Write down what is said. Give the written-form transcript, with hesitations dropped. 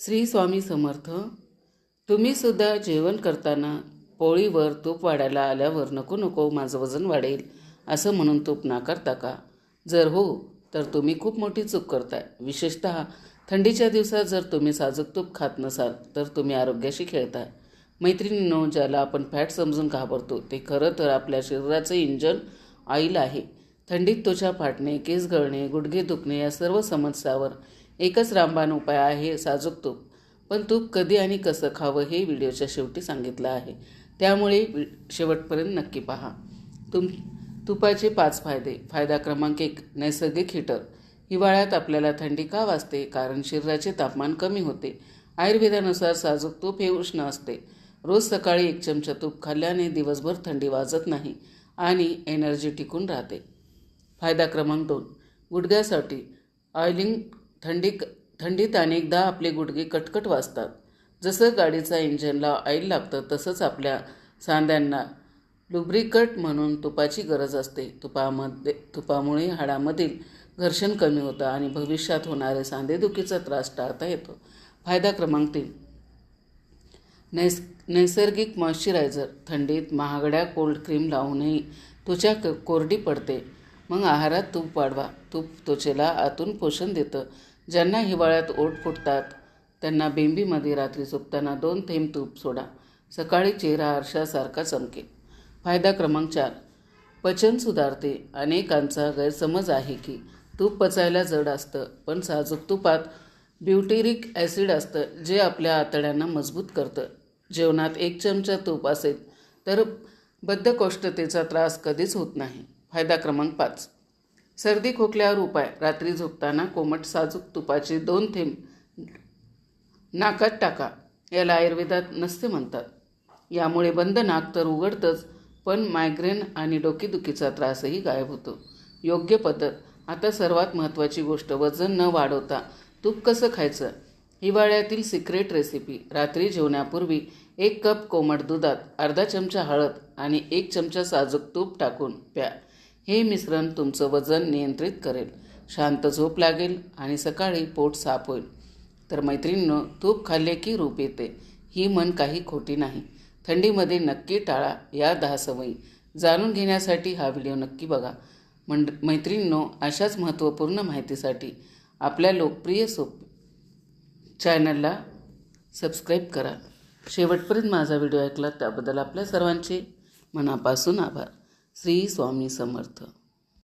श्री स्वामी समर्थ. तुम्ही सुद्धा जेवण करताना पोळीवर तूप वाढायला आल्यावर नको नको माझं वजन वाढेल असं म्हणून तूप नाकारता का? जर हो तर तुम्ही खूप मोठी चूक करताय. विशेषतः थंडीच्या दिवसात जर तुम्ही साजूक तूप खात नसाल तर तुम्ही आरोग्याशी खेळताय. मैत्रिणींनो, ज्याला आपण फॅट समजून घाबरतो ते खरं तर आपल्या शरीराचं इंजन ऑइल आहे. थंडीत त्वचा फाटणे, केस गळणे, गुडघे दुखणे या सर्व समस्यावर एकच रामबाण उपाय आहे, साजूक तूप. पण तूप कधी आणि कसं खावं हे व्हिडिओच्या शेवटी सांगितलं आहे, त्यामुळे शेवटपर्यंत नक्की पहा. तुपाचे 5 फायदे. फायदा क्रमांक 1, नैसर्गिक हीटर. हिवाळ्यात आपल्याला थंडी का वाजते? कारण शरीराचे तापमान कमी होते. आयुर्वेदानुसार साजूक तूप हे उष्ण असते. रोज सकाळी 1 चमचा तूप खाल्ल्याने दिवसभर थंडी वाजत नाही आणि एनर्जी टिकून राहते. फायदा क्रमांक 2, गुडघ्यासाठी. ऑइलिंग. थंडीत अनेकदा आपले गुडघे कटकट वाजतात. जसं गाडीचा इंजिनला ऑइल लागतं तसंच आपल्या सांध्यांना लुब्रिकट म्हणून तुपाची गरज असते. तुपामुळे हाडामधील घर्षण कमी होतं आणि भविष्यात होणारे सांधेदुखीचा त्रास टाळता येतो. फायदा क्रमांक 3, नैसर्गिक मॉइश्चरायझर. थंडीत महागड्या कोल्ड क्रीम लावूनही त्वचा कोरडी पडते. मग आहारात तूप वाढवा. तूप त्वचेला आतून पोषण देतं. ज्यांना हिवाळ्यात ओठ फुटतात त्यांना बेंबीमध्ये रात्री झोपताना 2 थेंब तूप सोडा. सकाळी चेहरा आरशासारखा चमकेल. फायदा क्रमांक 4, पचन सुधारते. अनेकांचा गैरसमज आहे की तूप पचायला जड असतं, पण साजूक तुपात ब्युटेरिक ॲसिड असतं जे आपल्या आतड्यांना मजबूत करतं. जेवणात 1 चमचा तूप असेल तर बद्धकोष्ठतेचा त्रास कधीच होत नाही. फायदा क्रमांक 5, सर्दी खोकल्यावर उपाय. रात्री झोपताना कोमट साजूक तुपाचे 2 थेंब नाकात टाका. याला आयुर्वेदात नस्य म्हणतात. यामुळे बंद नाक तर उघडतंच, पण मायग्रेन आणि डोकेदुखीचा त्रासही गायब होतो. योग्य पद्धत. आता सर्वात महत्त्वाची गोष्ट, वजन न वाढवता तूप कसं खायचं. हिवाळ्यातील सिक्रेट रेसिपी. रात्री जेवण्यापूर्वी 1 कप कोमट दुधात अर्धा चमचा हळद आणि 1 चमचा साजूक तूप टाकून प्या. हे मिश्रण तुमचं वजन नियंत्रित करेल, शांत झोप लागेल आणि सकाळी पोट साफ होईल. तर मैत्रिणींनो, तूप खाल्ले की रूप येते ही म्हण काही खोटी नाही. थंडीमध्ये नक्की टाळा या 10 सवयी. जाणून घेण्यासाठी हा व्हिडिओ नक्की बघा. मैत्रिणींनो, अशाच महत्त्वपूर्ण माहितीसाठी आपल्या लोकप्रिय चॅनलला सबस्क्राईब करा. शेवटपर्यंत माझा व्हिडिओ ऐकला त्याबद्दल आपल्या सर्वांचे मनापासून आभार. श्री स्वामी समर्थ.